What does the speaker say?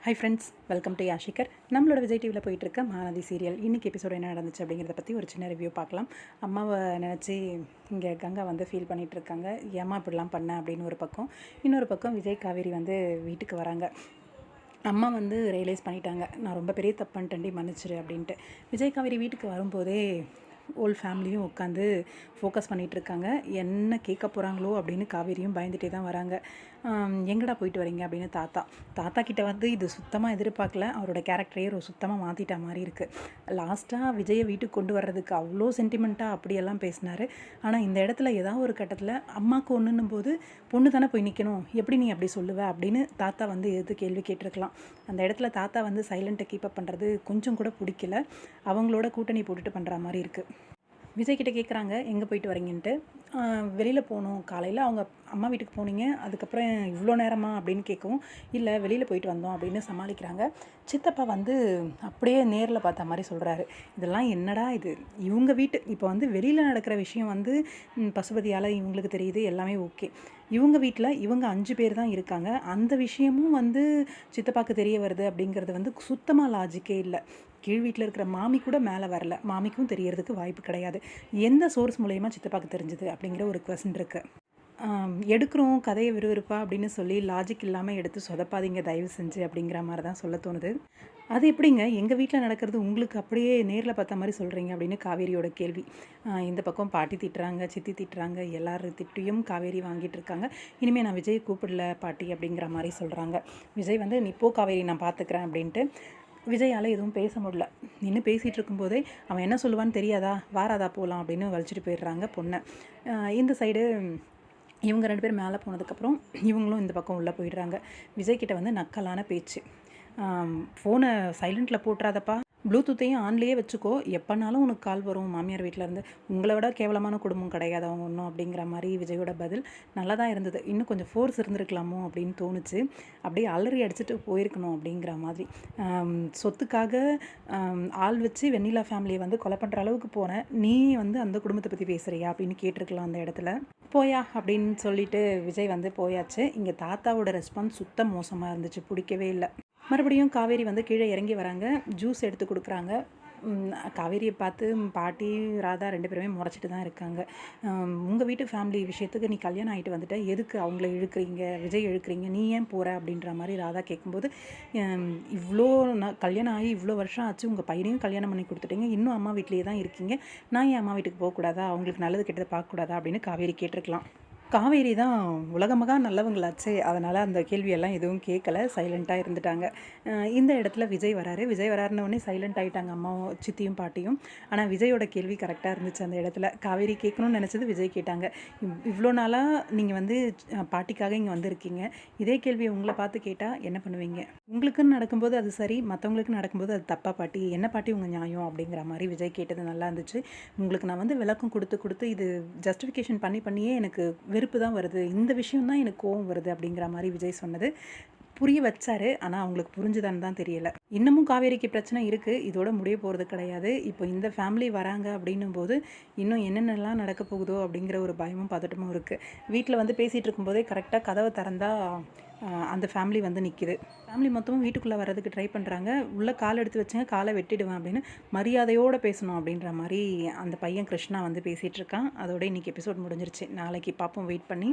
Hi friends, welcome to Yashikar. நம்மளோட விஜய் டிவியில் போயிட்டுருக்க மகாநதி சீரியல் இன்றைக்கி எபிசோடு என்ன நடந்துச்சு அப்படிங்கிறத பற்றி ஒரு சின்ன ரிவ்யூ பார்க்கலாம். அம்மாவை நினச்சி இங்கே கங்கா வந்து ஃபீல் பண்ணிகிட்ருக்காங்க. ஏம்மா இப்படிலாம் பண்ண அப்படின்னு ஒரு பக்கம். இன்னொரு பக்கம் விஜய் காவேரி வந்து வீட்டுக்கு வராங்க. அம்மா வந்து ரியலைஸ் பண்ணிட்டாங்க, நான் ரொம்ப பெரிய தப்பு பண்ணிட்டேன்டி, மன்னிச்சிரு அப்படின்ட்டு. விஜய் காவேரி வீட்டுக்கு வரும்போதே ஓல் ஃபேமிலியும் உட்காந்து ஃபோக்கஸ் பண்ணிகிட்ருக்காங்க. என்ன கேட்க போகிறாங்களோ அப்படின்னு காவேரியும் பயந்துகிட்டே தான் வராங்க. எங்கடா போயிட்டு வரீங்க அப்படின்னு தாத்தா கிட்ட வந்து இது சுத்தமாக எதிர்பார்க்கல. அவரோட கேரக்டரையே சுத்தமாக மாற்றிட்ட மாதிரி இருக்குது. லாஸ்ட்டாக விஜயை வீட்டுக்கு கொண்டு வர்றதுக்கு அவ்வளோ சென்டிமெண்ட்டாக அப்படியெல்லாம் பேசினார். ஆனால் இந்த இடத்துல ஏதாவது ஒரு கட்டத்தில் அம்மாவுக்கு ஒன்றுன்னும் போது பொண்ணு தானே போய் நிற்கணும், எப்படி நீ அப்படி சொல்லுவ அப்படின்னு தாத்தா வந்து எது கேள்வி கேட்டிருக்கலாம். அந்த இடத்துல தாத்தா வந்து சைலண்ட்டை கீப்பப் பண்ணுறது கொஞ்சம் கூட பிடிக்கல. அவங்களோட கூட்டணி போட்டுட்டு பண்ணுற மாதிரி இருக்குது. விஜய் கிட்டே கேட்குறாங்க, எங்கே போயிட்டு வரீங்கன்ட்டு. வெளியில் போகணும், காலையில் அவங்க அம்மா வீட்டுக்கு போனீங்க, அதுக்கப்புறம் இவ்வளோ நேரமா அப்படின்னு கேட்கவும், இல்லை வெளியில் போயிட்டு வந்தோம் அப்படின்னு சமாளிக்கிறாங்க. சித்தப்பா வந்து அப்படியே நேரில் பார்த்த மாதிரி சொல்கிறாரு, இதெல்லாம் என்னடா இது, இவங்க வீட்டு இப்போ வந்து வெளியில் நடக்கிற விஷயம் வந்து பசுபதியால் இவங்களுக்கு தெரியுது, எல்லாமே ஓகே. இவங்க வீட்டில் இவங்க 5 பேர் தான் இருக்காங்க, அந்த விஷயமும் வந்து சித்தப்பாக்கு தெரிய வருது அப்படிங்கிறது வந்து சுத்தமாக லாஜிக்கே இல்லை. கீழ் வீட்டில் இருக்கிற மாமி கூட மேலே வரல, மாமிக்கும் தெரியறதுக்கு வாய்ப்பு கிடையாது. எந்த சோர்ஸ் மூலயமா சித்தப்பாக்கு தெரிஞ்சுது அப்படிங்கிற ஒரு கொஸ்டின் இருக்குது. எடுக்கிறோம் கதையை விறுவிறுப்பா அப்படின்னு சொல்லி லாஜிக் இல்லாமல் எடுத்து சொதப்பாதீங்க தயவு செஞ்சு அப்படிங்கிற மாதிரி தான் சொல்ல தோணுது. அது எப்படிங்க எங்கள் வீட்டில் நடக்கிறது உங்களுக்கு அப்படியே நேரில் பார்த்த மாதிரி சொல்கிறீங்க அப்படின்னு காவேரியோட கேள்வி. இந்த பக்கம் பாட்டி திட்டுறாங்க, சித்தி திட்டுறாங்க, எல்லாரும் திட்டியும் காவேரி வாங்கிட்டு இருக்காங்க. இனிமேல் நான் விஜய் கூப்பிடல பாட்டி அப்படிங்கிற மாதிரி சொல்கிறாங்க. விஜய் வந்து நீ போ காவேரி, நான் பார்த்துக்கிறேன் அப்படின்ட்டு. விஜயால் எதுவும் பேச முடியல. நின்று பேசிகிட்டு இருக்கும்போதே அவன் என்ன சொல்லுவான்னு தெரியாதா, வாராதா போகலாம் அப்படின்னு வலிச்சிட்டு போயிடுறாங்க பொண்ணை. இந்த சைடு இவங்க 2 பேர் மேலே போனதுக்கப்புறம் இவங்களும் இந்த பக்கம் உள்ளே போயிடுறாங்க. விஜய்கிட்ட வந்து நக்கலான பேச்சு. ஃபோனை சைலண்ட்டில் போட்டுறாதப்பா, ப்ளூடூத்தையும் ஆன்லேயே வச்சுக்கோ, எப்போனாலும் உனக்கு கால் வரும் மாமியார் வீட்டிலேருந்து, உங்களை விட கேவலமான குடும்பம் கிடையாது அவங்க ஒன்றும் அப்படிங்கிற மாதிரி விஜயோட பதில் நல்லா தான் இருந்தது. இன்னும் கொஞ்சம் ஃபோர்ஸ் இருந்திருக்கலாமோ அப்படின்னு தோணுச்சு. அப்படியே அலறி அடிச்சுட்டு போயிருக்கணும் அப்படிங்கிற மாதிரி. சொத்துக்காக ஆள் வச்சு வெண்ணிலா ஃபேமிலியை வந்து கொலை பண்ணுற அளவுக்கு போனேன், நீ வந்து அந்த குடும்பத்தை பற்றி பேசுகிறியா அப்படின்னு கேட்டிருக்கலாம் அந்த இடத்துல. போயா அப்படின்னு சொல்லிட்டு விஜய் வந்து போயாச்சு. இங்கே தாத்தாவோட ரெஸ்பான்ஸ் சுத்தம் மோசமாக இருந்துச்சு, பிடிக்கவே இல்லை. மறுபடியும் காவேரி வந்து கீழே இறங்கி வராங்க, ஜூஸ் எடுத்து கொடுக்குறாங்க. காவேரியை பார்த்து பாட்டி ராதா 2 பேருமே முறைச்சிட்டு தான் இருக்காங்க. உங்கள் வீட்டு ஃபேமிலி விஷயத்துக்கு நீ கல்யாணம் ஆகிட்டு வந்துட்ட, எதுக்கு அவங்கள இழுக்கிறீங்க, விஜய் இழுக்கிறீங்க, நீ ஏன் போகிற அப்படின்ற மாதிரி ராதா கேட்கும்போது, இவ்வளோ கல்யாணம் ஆகி இவ்வளோ வருஷம் ஆச்சு, உங்கள் பையனையும் கல்யாணம் பண்ணி கொடுத்துட்டீங்க, இன்னும் அம்மா வீட்லேயே தான் இருக்கீங்க, நான் ஏன் அம்மா வீட்டுக்கு போகக்கூடாதா, அவங்களுக்கு நல்லது கெட்டதை பார்க்கக்கூடாதா அப்படின்னு காவேரி கேட்டிருக்கலாம். காவேரி தான் உலகமகா நல்லவங்களாச்சு, அதனால் அந்த கேள்வியெல்லாம் எதுவும் கேட்கல, சைலண்ட்டாக இருந்துட்டாங்க. இந்த இடத்துல விஜய் வராரு. விஜய் வராருன்னொடனே சைலண்ட் ஆகிட்டாங்க அம்மாவும் சித்தியும் பாட்டியும். ஆனால் விஜயோட கேள்வி கரெக்டாக இருந்துச்சு அந்த இடத்துல. காவேரி கேட்கணும்னு நினச்சது விஜய் கேட்டாங்க. இவ்வளோ நாளாக நீங்கள் வந்து பாட்டிக்காக இங்கே வந்திருக்கீங்க, இதே கேள்வியை உங்களை பார்த்து கேட்டால் என்ன பண்ணுவீங்க? உங்களுக்குன்னு நடக்கும்போது அது சரி, மற்றவங்களுக்கு நடக்கும்போது அது தப்பா பாட்டி, என்ன பாட்டி உங்கள் நியாயம் அப்படிங்கிற மாதிரி விஜய் கேட்டது நல்லா இருந்துச்சு. உங்களுக்கு நான் வந்து விளக்கம் கொடுத்து இது ஜஸ்டிஃபிகேஷன் பண்ணியே எனக்கு வெறுப்பு தான் வருது, இந்த விஷயம் தான் எனக்கு கோவம் வருது அப்படிங்கிற மாதிரி விஜய் சொன்னது புரிய வச்சாரு. ஆனால் அவங்களுக்கு புரிஞ்சுதான்னு தான் தெரியல. இன்னமும் காவேரிக்கு பிரச்சனை இருக்குது, இதோட முடிய போகிறது கிடையாது. இப்போ இந்த ஃபேமிலி வராங்க அப்படின்னும் போது இன்னும் என்னென்னலாம் நடக்க போகுதோ அப்படிங்கிற ஒரு பயமும் பதட்டமும் இருக்குது. வீட்டில் வந்து பேசிகிட்டு இருக்கும்போதே கரெக்டாக கதவை திறந்தா அந்த ஃபேமிலி வந்து நிற்கிது. ஃபேமிலி மொத்தமும் வீட்டுக்குள்ளே வர்றதுக்கு ட்ரை பண்ணுறாங்க. உள்ளே கால் எடுத்து வச்சுங்க, காலை வெட்டிடுவேன் அப்படின்னு மரியாதையோடு பேசணும் அப்படின்ற மாதிரி அந்த பையன் கிருஷ்ணா வந்து பேசிகிட்டு இருக்கான். அதோட இன்றைக்கி எபிசோட் முடிஞ்சிருச்சு. நாளைக்கு பார்ப்போம், வெயிட் பண்ணி.